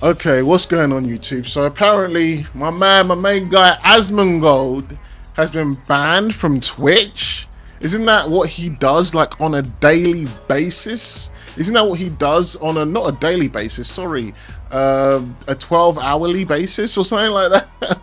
Okay, what's going on YouTube? So apparently my main guy Asmongold has been banned from Twitch. Isn't that what he does like on a daily basis? Isn't that what he does on a, not a daily basis, sorry, a 12-hourly basis or something like that?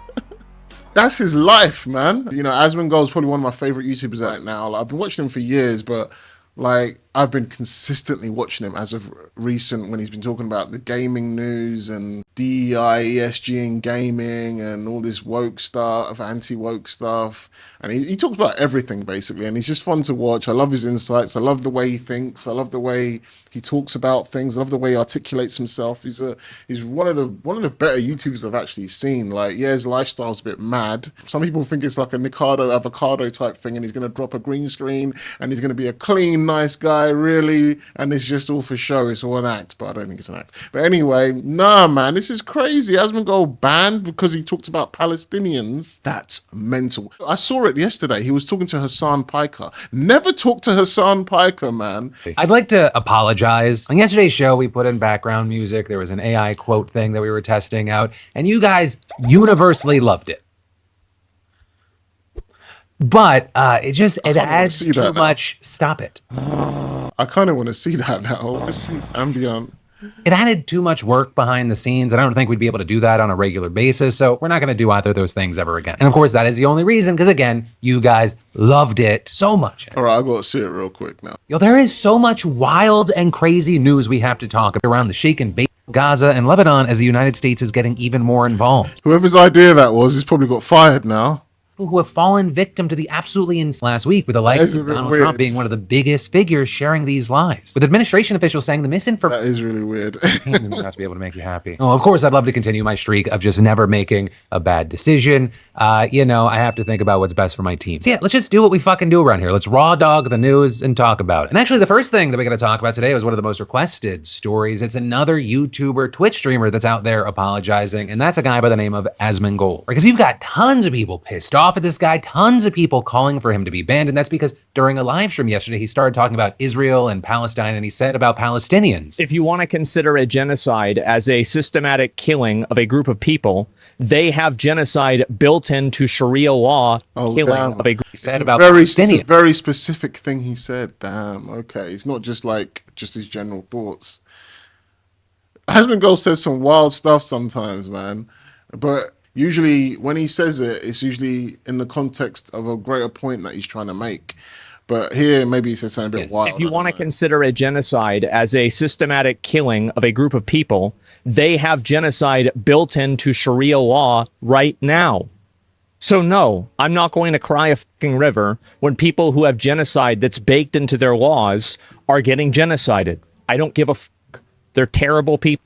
That's his life, man. You know, Asmongold is probably one of my favorite YouTubers right now. Like, I've been watching him for years, but like I've been consistently watching him as of recent when he's been talking about the gaming news and DEI, ESG in gaming and all this woke stuff, anti-woke stuff. And he talks about everything basically, and he's just fun to watch. I love his insights. I love the way he thinks. I love the way he talks about things. I love the way he articulates himself. He's one of the better YouTubers I've actually seen. Like, yeah, his lifestyle's a bit mad. Some people think it's like a Nikado avocado type thing, and he's gonna drop a green screen and he's gonna be a clean, nice guy, really, and it's just all for show. It's all an act, but I don't think it's an act. But anyway, nah, man, this is crazy. Asmongold banned because he talked about Palestinians. That's mental. I saw it yesterday. He was talking to Hassan Piker. Never talk to Hassan Piker, man. I'd like to apologize. On yesterday's show, we put in background music. There was an AI quote thing that we were testing out, and you guys universally loved it. But it adds too much. Stop it. I kind of want to see that now. Let's see ambient. It added too much work behind the scenes. I don't think we'd be able to do that on a regular basis. So we're not going to do either of those things ever again. And of course, that is the only reason, because again, you guys loved it so much. All right, I'll go see it real quick now. Yo, there is so much wild and crazy news we have to talk about around the shake and bake Gaza and Lebanon as the United States is getting even more involved. Whoever's idea that was, he's probably got fired now. Who have fallen victim to the absolutely insane last week, with the likes of Donald Trump being one of the biggest figures sharing these lies, with administration officials saying the misinformation. That is really weird. Not to be able to make you happy. Oh, of course, I'd love to continue my streak of just never making a bad decision. You know, I have to think about what's best for my team. So yeah, let's just do what we fucking do around here. Let's raw dog the news and talk about it. And actually, the first thing that we're going to talk about today was one of the most requested stories. It's another YouTuber, Twitch streamer that's out there apologizing, and that's a guy by the name of Asmongold. Because you've got tons of people pissed off at this guy, tons of people calling for him to be banned, and that's because during a live stream yesterday, he started talking about Israel and Palestine, and he said about Palestinians. If you want to consider a genocide as a systematic killing of a group of people, they have genocide built into Sharia law, killing of a group. He said about Palestinians. It's a very specific thing he said. Damn, okay. It's not just like, just his general thoughts. Asmongold says some wild stuff sometimes, man. But usually when he says it, it's usually in the context of a greater point that he's trying to make. But here, maybe he said something a bit wild. If you want to consider a genocide as a systematic killing of a group of people, they have genocide built into Sharia law right now. So no, I'm not going to cry a fucking river when people who have genocide that's baked into their laws are getting genocided. I don't give a fuck. They're terrible people.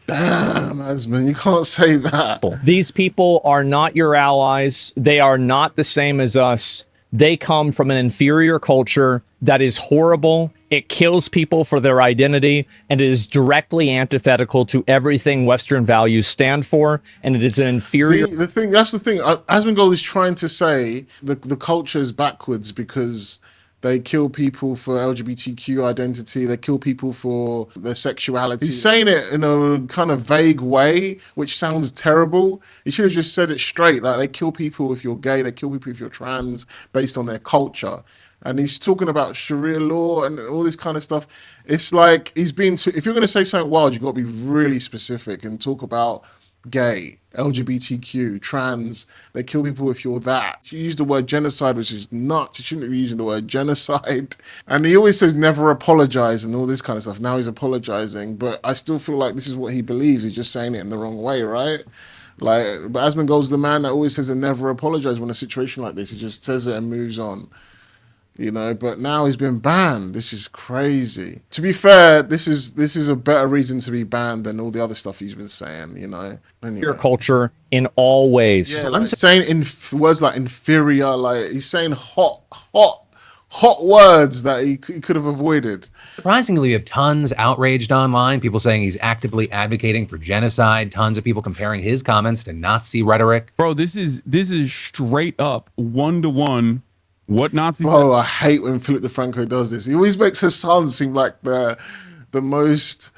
Damn, Asmon, you can't say that. These people are not your allies. They are not the same as us. They come from an inferior culture that is horrible. It kills people for their identity, and it is directly antithetical to everything Western values stand for, and it is an inferior... See, that's the thing. Asmongold is trying to say the culture is backwards because they kill people for LGBTQ identity. They kill people for their sexuality. He's saying it in a kind of vague way, which sounds terrible. He should have just said it straight. Like, they kill people if you're gay. They kill people if you're trans based on their culture. And he's talking about Sharia law and all this kind of stuff. It's like he's being if you're going to say something wild, you've got to be really specific and talk about gay, LGBTQ, trans. They kill people if you're that. You use the word genocide, which is nuts. You shouldn't be using the word genocide. And he always says never apologize and all this kind of stuff. Now he's apologizing, but I still feel like this is what he believes. He's just saying it in the wrong way, right? Like, but Asmongold's the man that always says and never apologize when a situation like this. He just says it and moves on. You know, but now he's been banned. This is crazy. To be fair, this is a better reason to be banned than all the other stuff he's been saying, you know. Anyway. Your culture in all ways. Yeah, like saying in words like inferior, like he's saying hot words that he could have avoided. Surprisingly, we have tons outraged online, people saying he's actively advocating for genocide, tons of people comparing his comments to Nazi rhetoric. Bro, this is straight up one-to-one what Nazis. Oh, I hate when Philip DeFranco does this. He always makes Hassan seem like the most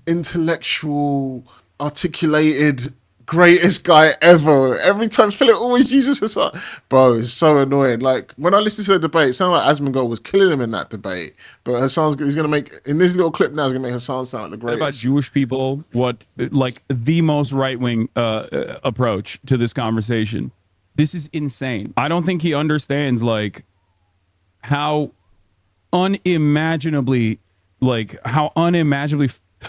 intellectual, articulated greatest guy ever. Every time Philip always uses Hassan. Bro, it's so annoying. Like when I listen to the debate, it sounded like Asmongold was killing him in that debate. But he's gonna make in this little clip now. He's gonna make Hassan sound like the greatest. About Jewish people, what like the most right wing approach to this conversation. This is insane. I don't think he understands like how unimaginably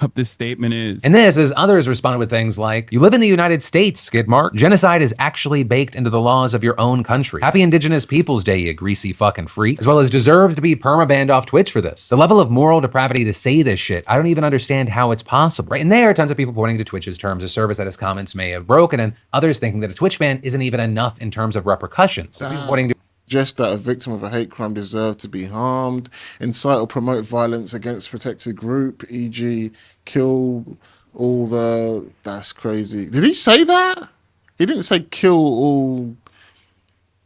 up this statement is. And this, as others responded with things like, you live in the United States, Skidmark. Genocide is actually baked into the laws of your own country. Happy Indigenous Peoples Day, you greasy fucking freak. As well as deserves to be perma-banned off Twitch for this. The level of moral depravity to say this shit, I don't even understand how it's possible. Right, and there are tons of people pointing to Twitch's terms of service that his comments may have broken, and others thinking that a Twitch ban isn't even enough in terms of repercussions. So people pointing to Just that a victim of a hate crime deserved to be harmed, incite or promote violence against protected group, e.g. kill all the... That's crazy. Did he say that? He didn't say kill all...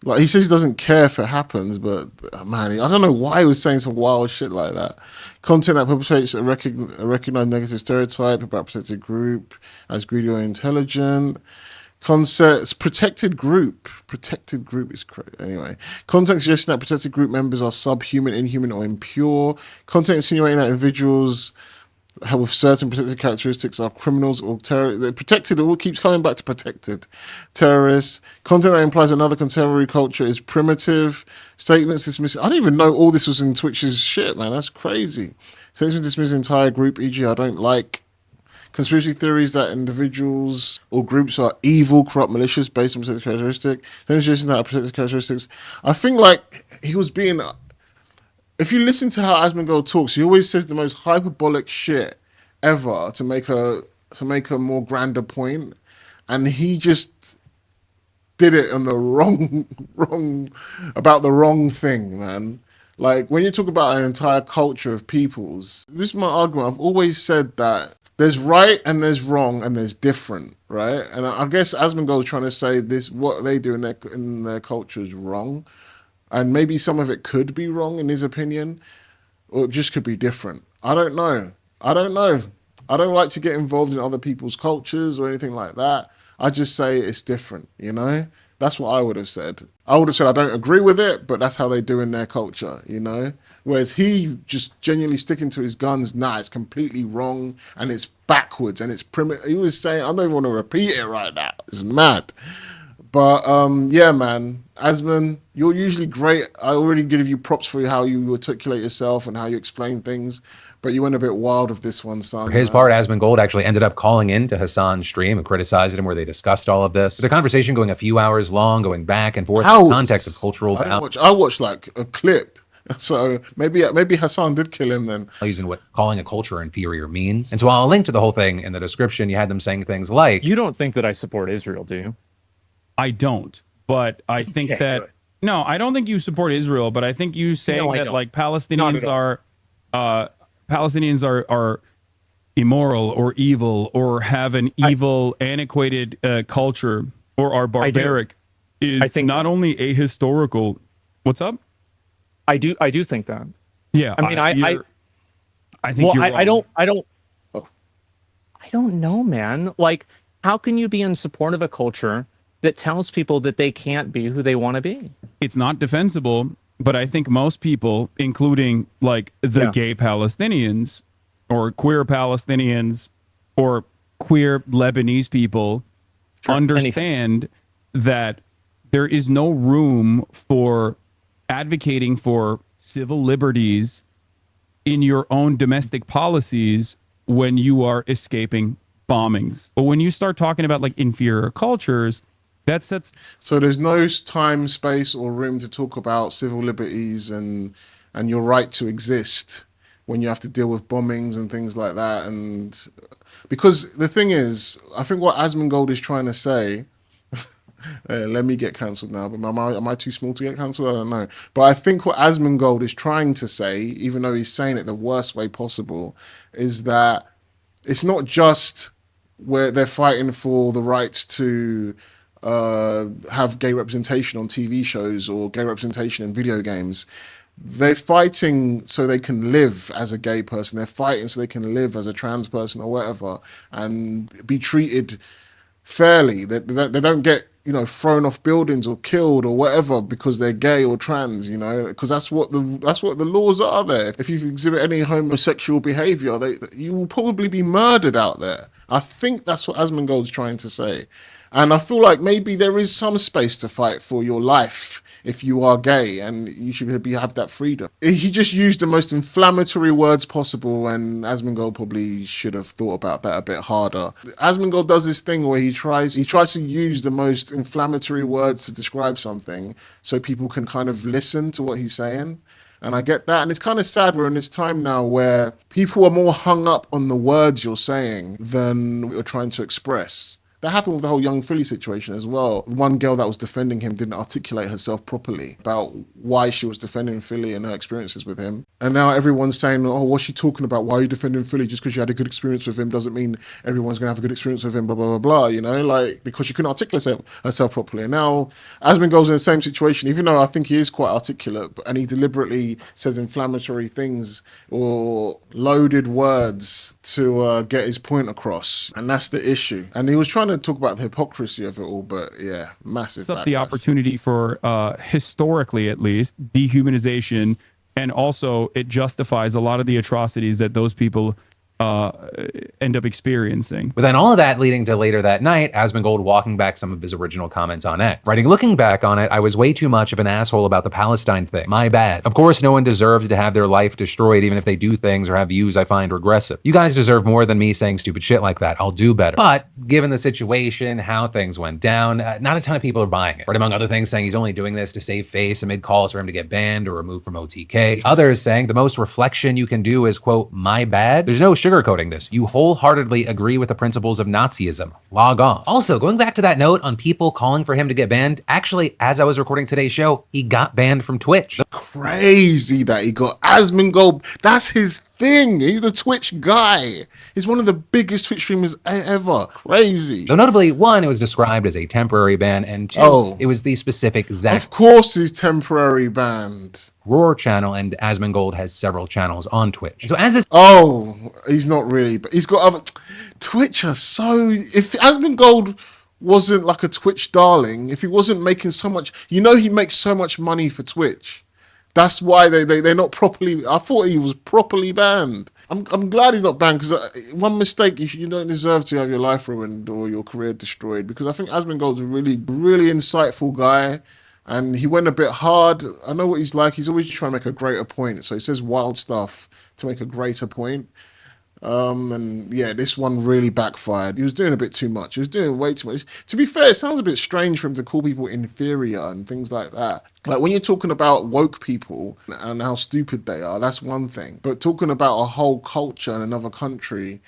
Like, he says he doesn't care if it happens, but, man, I don't know why he was saying some wild shit like that. Content that perpetrates a recognized negative stereotype about protected group as greedy or intelligent. Concepts, protected group is crazy. Anyway, content suggesting that protected group members are subhuman, inhuman, or impure. Content insinuating that individuals with certain protected characteristics are criminals or terrorists. They're protected, it all keeps coming back to protected. Terrorists. Content that implies another contemporary culture is primitive. Statements dismissing. I didn't even know all this was in Twitch's shit, man. That's crazy. Statements dismissing entire group, e.g. I don't like. Conspiracy theories that individuals or groups are evil, corrupt, malicious, based on protected characteristics. Demonstration that are protected characteristics. I think like he was being. If you listen to how Asmongold talks, he always says the most hyperbolic shit ever to make a more grander point, and he just did it on the about the wrong thing, man. Like when you talk about an entire culture of peoples, this is my argument. I've always said that. There's right and there's wrong and there's different, right? And I guess Asmongold is trying to say this: what they do in their culture is wrong, and maybe some of it could be wrong in his opinion, or it just could be different. I don't know. I don't like to get involved in other people's cultures or anything like that. I just say it's different, you know? That's what I would have said. I would have said I don't agree with it, but that's how they do in their culture, you know? Whereas he just genuinely sticking to his guns, nah, it's completely wrong and it's backwards and it's primitive. He was saying, I don't even want to repeat it right now. It's mad. But yeah, man, Asmon, you're usually great. I already give you props for how you articulate yourself and how you explain things. But you went a bit wild with this one, son. For his part, Asmongold actually ended up calling in to Hassan's stream and criticized him where they discussed all of this. There's a conversation going a few hours long, going back and forth in the context of cultural balance. I watched like a clip. So maybe Hassan did kill him then. Using what calling a culture inferior means. And so I'll link to the whole thing in the description. You had them saying things like... You don't think that I support Israel, do you? I don't. But I think that... No, I don't think you support Israel, but I think you saying that like Palestinians are immoral or evil or have an evil, antiquated culture or are barbaric is I think not only ahistorical. What's up? I do think that. Yeah. I mean, I think you're wrong. I don't know, man. Like, how can you be in support of a culture that tells people that they can't be who they want to be? It's not defensible. But I think most people, including like the gay Palestinians or queer Palestinians or queer Lebanese people, understand that there is no room for advocating for civil liberties in your own domestic policies when you are escaping bombings. But when you start talking about like inferior cultures, that sets... So there's no time, space, or room to talk about civil liberties and your right to exist when you have to deal with bombings and things like that. And because the thing is, I think what Asmongold is trying to say, let me get cancelled now, but am I too small to get cancelled? I don't know. But I think what Asmongold is trying to say, even though he's saying it the worst way possible, is that it's not just where they're fighting for the rights to have gay representation on TV shows or gay representation in video games. they're fighting so they can live as a gay person. They're fighting so they can live as a trans person or whatever and be treated fairly. They don't get, you know, thrown off buildings or killed or whatever because they're gay or trans, you know, because that's what the laws are there. If you exhibit any homosexual behavior, you will probably be murdered out there. I think that's what Asmongold's trying to say. And I feel like maybe there is some space to fight for your life if you are gay, and you should have that freedom. He just used the most inflammatory words possible, and Asmongold probably should have thought about that a bit harder. Asmongold does this thing where he tries to use the most inflammatory words to describe something so people can kind of listen to what he's saying. And I get that. And it's kind of sad we're in this time now where people are more hung up on the words you're saying than what you're trying to express. That happened with the whole Young Philly situation as well. One girl that was defending him didn't articulate herself properly about why she was defending Philly and her experiences with him. And now everyone's saying, oh, what's she talking about? Why are you defending Philly? Just because you had a good experience with him doesn't mean everyone's going to have a good experience with him, blah, blah, blah, blah, you know, like, because she couldn't articulate herself properly. And now Asmongold's in the same situation, even though I think he is quite articulate, and he deliberately says inflammatory things or loaded words to get his point across. And that's the issue. And he was trying to talk about the hypocrisy of it all, but yeah, massive It's up backlash. the opportunity for, historically at least, dehumanization, and also it justifies a lot of the atrocities that those people end up experiencing. But then all of that leading to later that night, Asmongold walking back some of his original comments on X. Writing, looking back on it, I was way too much of an asshole about the Palestine thing. My bad. Of course, no one deserves to have their life destroyed, even if they do things or have views I find regressive. You guys deserve more than me saying stupid shit like that. I'll do better. But given the situation, how things went down, not a ton of people are buying it. Right, among other things, saying he's only doing this to save face amid calls for him to get banned or removed from OTK. Others saying the most reflection you can do is, quote, my bad. There's no sugarcoating this. You wholeheartedly agree with the principles of Nazism. Log off. Also, going back to that note on people calling for him to get banned, actually, as I was recording today's show, he got banned from Twitch. Crazy that he got Asmongold. That's his thing. He's the Twitch guy. He's one of the biggest Twitch streamers ever. Crazy. So notably, one, it was described as a temporary ban, and two, it was the specific Zach. Of course he's temporary banned. Roar channel, and Asmongold has several channels on Twitch. So as this... Oh, he's not really, but he's got other... Twitch are so... If Asmongold wasn't like a Twitch darling, if he wasn't making so much... You know he makes so much money for Twitch. That's why they're not properly... I thought he was properly banned. I'm glad he's not banned, because one mistake, you don't deserve to have your life ruined or your career destroyed, because I think Asmongold's a really, really insightful guy, and he went a bit hard. I know what he's like. He's always trying to make a greater point, so he says wild stuff to make a greater point. And yeah, this one really backfired. He was doing a bit too much. He was doing way too much. To be fair, it sounds a bit strange for him to call people inferior and things like that. Like when you're talking about woke people and how stupid they are, that's one thing. But talking about a whole culture in another country,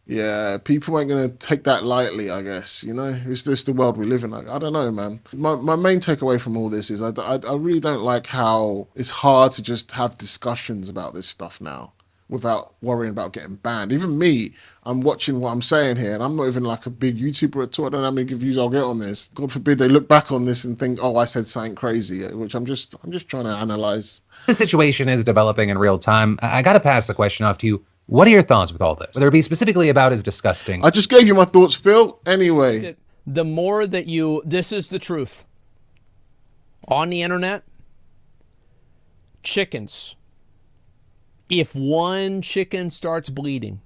yeah, people ain't gonna take that lightly, I guess. You know, it's just the world we live in. I don't know, man. My main takeaway from all this is I really don't like how it's hard to just have discussions about this stuff now without worrying about getting banned. Even me, I'm watching what I'm saying here, and I'm not even like a big YouTuber at all. I don't know how many views I'll get on this. God forbid they look back on this and think, oh, I said something crazy, which I'm just trying to analyze. The situation is developing in real time. I gotta pass the question off to you. What are your thoughts with all this? Whether it be specifically about as disgusting. I just gave you my thoughts, Phil. Anyway. The more that this is the truth. On the internet, chickens. If one chicken starts bleeding,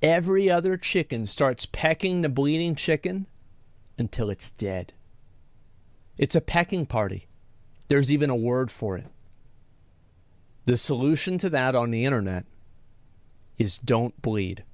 every other chicken starts pecking the bleeding chicken until it's dead. It's a pecking party. There's even a word for it. The solution to that on the internet is don't bleed.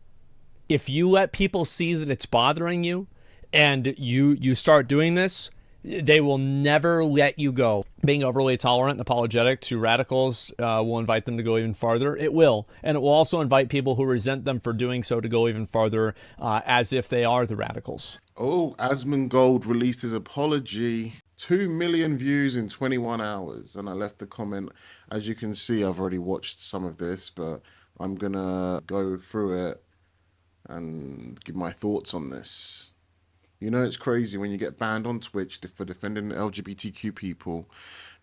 If you let people see that it's bothering you and you start doing this, they will never let you go. Being overly tolerant and apologetic to radicals will invite them to go even farther. It will. And it will also invite people who resent them for doing so to go even farther as if they are the radicals. Oh, Asmongold released his apology. 2 million views in 21 hours. And I left a comment. As you can see, I've already watched some of this, but I'm going to go through it and give my thoughts on this. You know, it's crazy when you get banned on Twitch for defending LGBTQ people.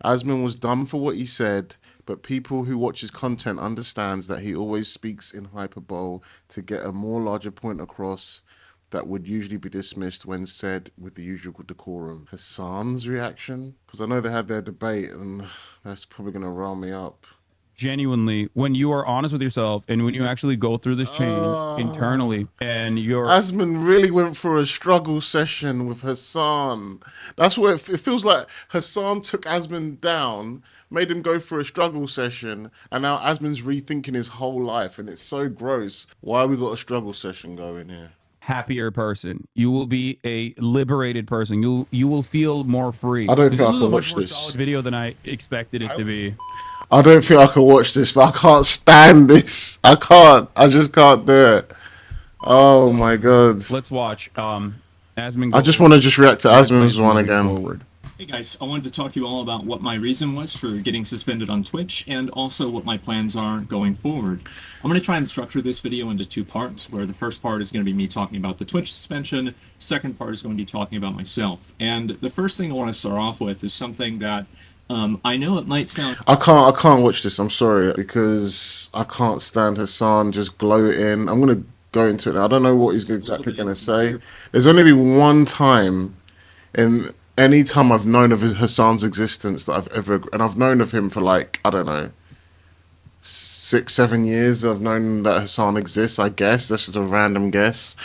Asmon was dumb for what he said, but people who watch his content understands that he always speaks in hyperbole to get a more larger point across that would usually be dismissed when said with the usual decorum. Hassan's reaction? Because I know they had their debate, and that's probably going to rile me up. Genuinely, when you are honest with yourself and when you actually go through this change internally and you're... Asmon really went for a struggle session with Hassan. That's what it feels like. Hassan took Asmon down, made him go for a struggle session, and now Asmon's rethinking his whole life, and it's so gross. Why we got a struggle session going here? Happier person. You will be a liberated person. You will feel more free. I don't think I can can watch this solid video than I expected it to be. I don't think I can watch this, but I can't stand this. I can't. I just can't do it. Oh my god. Let's watch. Asmongold. I just want to just react to Asmon's one again. Forward. Hey guys, I wanted to talk to you all about what my reason was for getting suspended on Twitch and also what my plans are going forward. I'm going to try and structure this video into 2 parts, where the first part is going to be me talking about the Twitch suspension, second part is going to be talking about myself. And the first thing I want to start off with is something that I know it might sound... I can't watch this, I'm sorry, because I can't stand Hassan just gloating. I'm going to go into it now. I don't know what he's exactly going to say. There's only been one time in any time I've known of Hassan's existence that I've ever... And I've known of him for like, I don't know, 6-7 years. I've known that Hassan exists, I guess. That's just a random guess.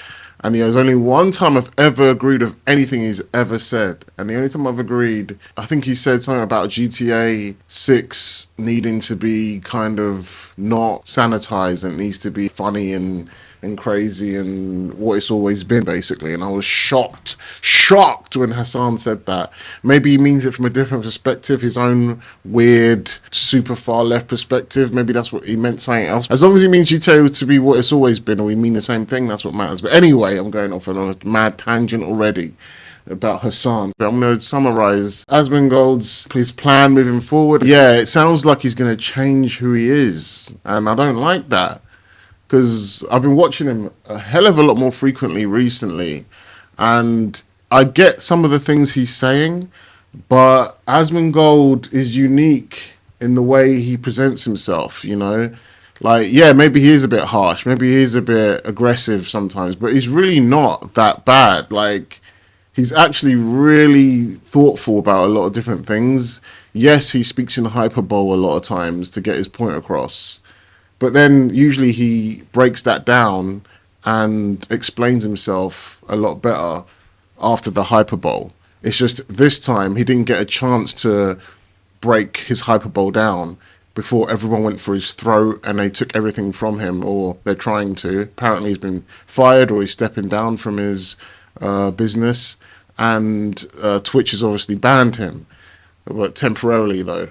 And there's only one time I've ever agreed with anything he's ever said. And the only time I've agreed, I think he said something about GTA 6 needing to be kind of not sanitized, and it needs to be funny and crazy and what it's always been, basically. And I was shocked when Hassan said that. Maybe he means it from a different perspective, his own weird, super far left perspective. Maybe that's what he meant, something else. As long as he means GTA to be what it's always been, or we mean the same thing, that's what matters. But anyway, I'm going off on a mad tangent already about Hassan. But I'm going to summarize Asmongold's plan moving forward. Yeah, it sounds like he's going to change who he is, and I don't like that, because I've been watching him a hell of a lot more frequently recently, and I get some of the things he's saying, but Asmongold is unique in the way he presents himself, you know? Like, yeah, maybe he is a bit harsh, maybe he is a bit aggressive sometimes, but he's really not that bad. Like, he's actually really thoughtful about a lot of different things. Yes, he speaks in hyperbole a lot of times to get his point across, but then usually he breaks that down and explains himself a lot better after the hyperbole. It's just this time he didn't get a chance to break his hyperbole down before everyone went for his throat and they took everything from him, or they're trying to. Apparently he's been fired, or he's stepping down from his business, and Twitch has obviously banned him, but temporarily though.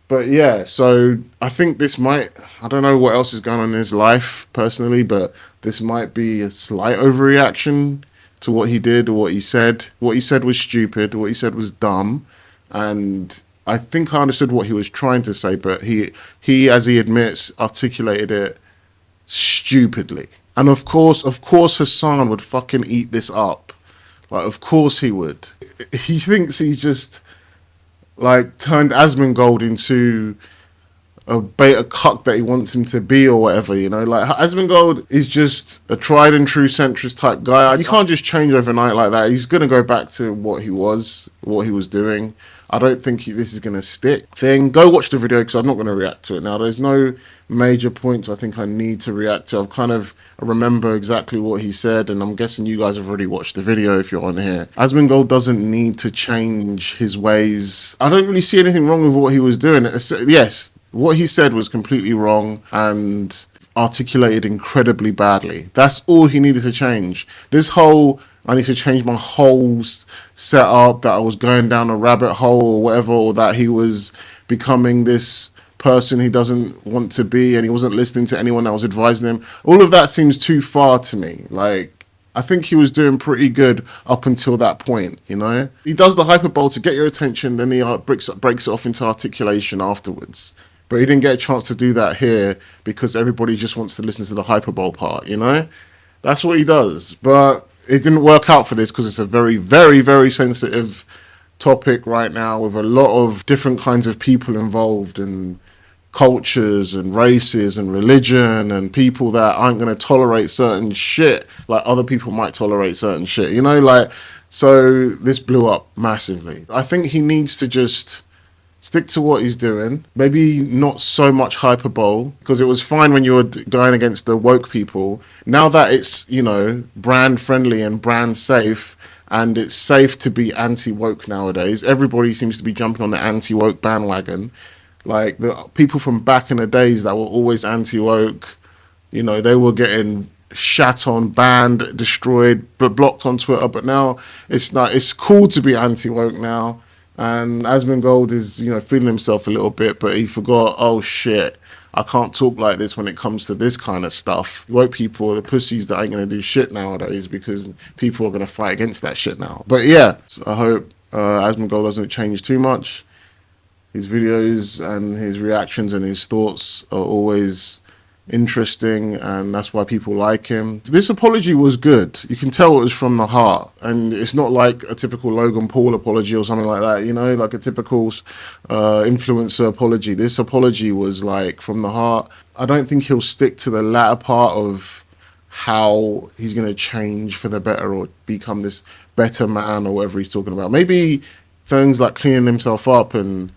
But yeah, so I think this might, I don't know what else is going on in his life personally, but this might be a slight overreaction to what he did or what he said. What he said was stupid, what he said was dumb, and I think I understood what he was trying to say, but he, as he admits, articulated it stupidly. And of course Hassan would fucking eat this up. Like, of course he would. He thinks he's just like turned Asmongold into a beta cuck that he wants him to be or whatever, you know? Like, Asmongold is just a tried and true centrist type guy. You can't just change overnight like that. He's going to go back to what he was doing. I don't think this is going to stick. Go watch the video, because I'm not going to react to it now. There's no major points I think I need to react to. I remember exactly what he said, and I'm guessing you guys have already watched the video if you're on here. Asmongold doesn't need to change his ways. I don't really see anything wrong with what he was doing. Yes, what he said was completely wrong and articulated incredibly badly. That's all he needed to change. This whole, I need to change my whole setup, that I was going down a rabbit hole or whatever, or that he was becoming this person he doesn't want to be and he wasn't listening to anyone that was advising him. All of that seems too far to me. Like, I think he was doing pretty good up until that point, you know? He does the hyperbole to get your attention, then he breaks it off into articulation afterwards. But he didn't get a chance to do that here because everybody just wants to listen to the hyperbole part, you know? That's what he does. But it didn't work out for this because it's a very, very, very sensitive topic right now with a lot of different kinds of people involved and cultures and races and religion and people that aren't going to tolerate certain shit like other people might tolerate certain shit, you know, like, so this blew up massively. I think he needs to just stick to what he's doing, maybe not so much hyperbole, because it was fine when you were going against the woke people. Now that it's, you know, brand friendly and brand safe, and it's safe to be anti-woke nowadays, everybody seems to be jumping on the anti-woke bandwagon. Like the people from back in the days that were always anti-woke, you know, they were getting shat on, banned, destroyed, blocked on Twitter. But now it's not. It's cool to be anti-woke now. And Asmongold is, you know, feeling himself a little bit, but he forgot, oh shit, I can't talk like this when it comes to this kind of stuff. Woke people are the pussies that ain't gonna do shit nowadays because people are gonna fight against that shit now. But yeah, so I hope Asmongold doesn't change too much. His videos and his reactions and his thoughts are always interesting, and that's why people like him. This apology was good. You can tell it was from the heart, and it's not like a typical Logan Paul apology or something like that, you know, like a typical influencer apology. This apology was like from the heart. I don't think he'll stick to the latter part of how he's going to change for the better or become this better man or whatever he's talking about. Maybe things like cleaning himself up and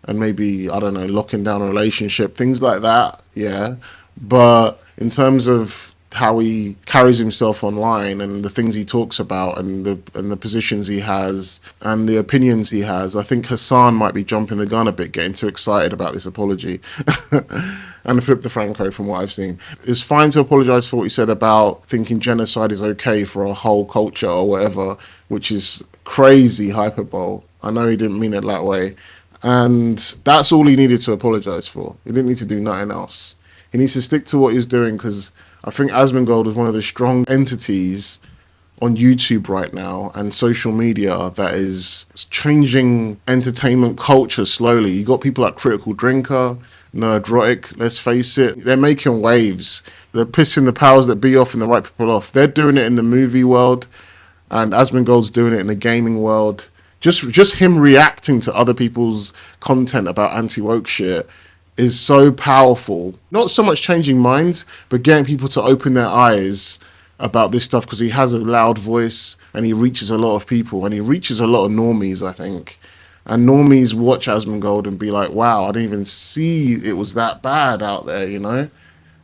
maybe, I don't know, locking down a relationship, things like that, yeah. But in terms of how he carries himself online and the things he talks about and the positions he has and the opinions he has, I think Hassan might be jumping the gun a bit, getting too excited about this apology. And Flip the Franco, from what I've seen. It's fine to apologise for what he said about thinking genocide is okay for a whole culture or whatever, which is crazy hyperbole. I know he didn't mean it that way. And that's all he needed to apologise for. He didn't need to do nothing else. He needs to stick to what he's doing, because I think Asmongold is one of the strong entities on YouTube right now and social media that is changing entertainment culture slowly. You got people like Critical Drinker, Nerdrotic, let's face it. They're making waves. They're pissing the powers that be off and the right people off. They're doing it in the movie world, and Asmongold's doing it in the gaming world. Just him reacting to other people's content about anti-woke shit is so powerful. Not so much changing minds, but getting people to open their eyes about this stuff, because he has a loud voice and he reaches a lot of people and he reaches a lot of normies, I think. And normies watch Asmongold and be like, wow, I didn't even see it was that bad out there, you know?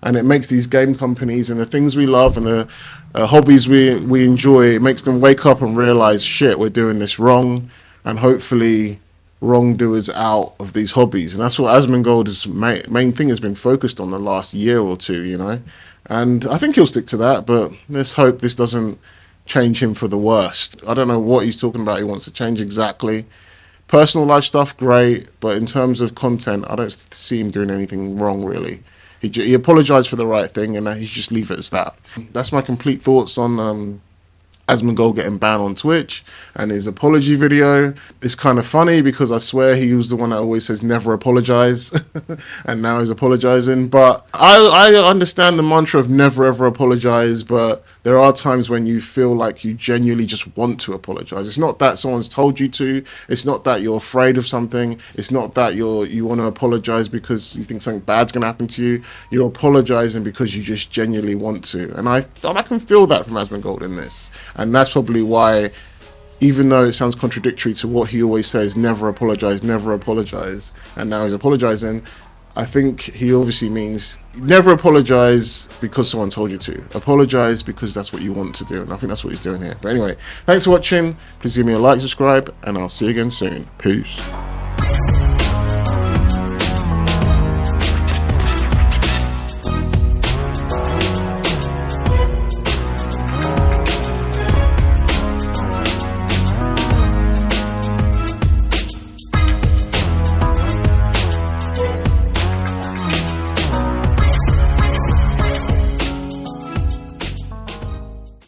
And it makes these game companies and the things we love and the hobbies we enjoy, it makes them wake up and realize, shit, we're doing this wrong, and hopefully wrongdoers out of these hobbies. And that's what Asmongold's main thing has been focused on the last year or two, you know? And I think he'll stick to that, but let's hope this doesn't change him for the worst. I don't know what he's talking about he wants to change exactly. Personal life stuff, great, but in terms of content, I don't see him doing anything wrong, really. He apologised for the right thing, and he just leave it as that. That's my complete thoughts on Asmongold getting banned on Twitch and his apology video. It's kind of funny because I swear he was the one that always says never apologize, and now he's apologizing. But I understand the mantra of never ever apologize, but there are times when you feel like you genuinely just want to apologize. It's not that someone's told you to. It's not that you're afraid of something. It's not that you want to apologize because you think something bad's going to happen to you. You're apologizing because you just genuinely want to. And I can feel that from Asmongold in this. And that's probably why, even though it sounds contradictory to what he always says, never apologize, and now he's apologizing, I think he obviously means never apologize because someone told you to. Apologize because that's what you want to do, and I think that's what he's doing here. But anyway, thanks for watching. Please give me a like, subscribe, and I'll see you again soon. Peace.